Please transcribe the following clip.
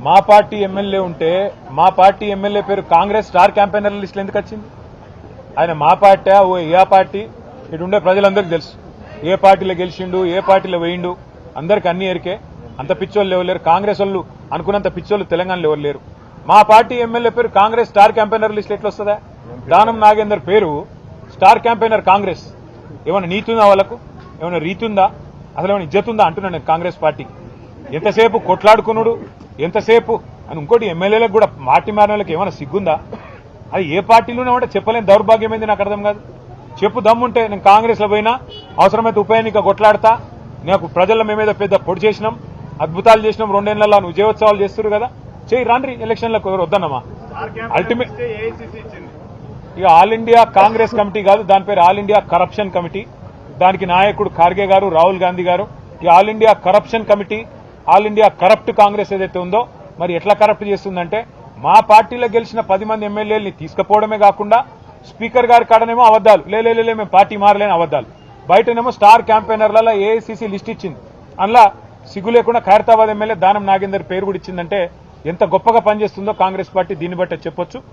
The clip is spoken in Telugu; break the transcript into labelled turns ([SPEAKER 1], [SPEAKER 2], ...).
[SPEAKER 1] మా పార్టీ ఎమ్మెల్యే ఉంటే మా పార్టీ ఎమ్మెల్యే పేరు కాంగ్రెస్ స్టార్ క్యాంపెయినర్ లిస్టులో ఎందుకు వచ్చింది? ఆయన మా పార్టీ ఏ పార్టీ ఇటు ఉండే ప్రజలందరికీ తెలుసు. ఏ పార్టీలో గెలిచిండు, ఏ పార్టీలో వేయిండు అందరికి అన్ని ఎరికే. అంత పిచ్చోళ్ళు ఎవరు లేరు. కాంగ్రెస్ వాళ్ళు అనుకున్నంత పిచ్చోళ్ళు తెలంగాణలో ఎవరు లేరు. మా పార్టీ ఎమ్మెల్యే పేరు కాంగ్రెస్ స్టార్ క్యాంపెయినర్ లిస్ట్ ఎట్లా వస్తుందా? దానం నాగేందర్ పేరు స్టార్ క్యాంపెయినర్ కాంగ్రెస్. ఏమైనా నీతి ఉందా వాళ్ళకు? ఏమైనా రీతి ఉందా? అసలు ఏమైనా ఇజ్జత్ ఉందా అంటున్నాను నేను కాంగ్రెస్ పార్టీకి. ఎంతసేపు కొట్లాడుకున్నాడు, ఎంతసేపు అని. ఇంకోటి ఎమ్మెల్యేలకు కూడా పార్టీ మారిన వాళ్ళకి ఏమైనా సిగ్గుందా? అది ఏ పార్టీలోనే ఉంటే చెప్పలేని దౌర్భాగ్యం ఏంది నాకు అర్థం కాదు. చెప్పు దమ్ముంటే నేను కాంగ్రెస్లో పోయినా, అవసరమైతే ఉప ఎన్నిక కొట్లాడతా, నాకు ప్రజల మేమేదో పెద్ద పొడి చేసినాం, అద్భుతాలు చేసినాం, 2 ఏళ్లలో విజయోత్సవాలు చేస్తున్నారు కదా, చేయి రాండ్రి ఎలక్షన్లకు. ఎవరు వద్దన్నమా? అల్టిమేట్ ఇక ఆల్ ఇండియా కాంగ్రెస్ కమిటీ కాదు, దాని పేరు ఆల్ ఇండియా కరప్షన్ కమిటీ. దానికి నాయకుడు ఖార్గే గారు, రాహుల్ గాంధీ గారు. ఈ all India corruption committee, all India corrupt Congress ఏదైతే ఉందో మరి ఎట్లా కరప్ట్ చేస్తుందంటే, మా పార్టీలో గెలిచిన 10 మంది ఎమ్మెల్యేలని తీసుకుపోవడమే కాకుండా స్పీకర్ గారి కాడనేమో అబద్దాలు, లే మేము పార్టీ మారలేని అబద్దాలు, బయటనేమో స్టార్ క్యాంపెయినర్లలో ఏఐసీసీ లిస్ట్ ఇచ్చింది. అందులో సిగ్గు లేకుండా ఖైరతాబాద్ ఎమ్మెల్యే దానం నాగేందర్ పేరు కూడా ఇచ్చిందంటే ఎంత గొప్పగా పనిచేస్తుందో కాంగ్రెస్ పార్టీ దీన్ని బట్టే చెప్పొచ్చు.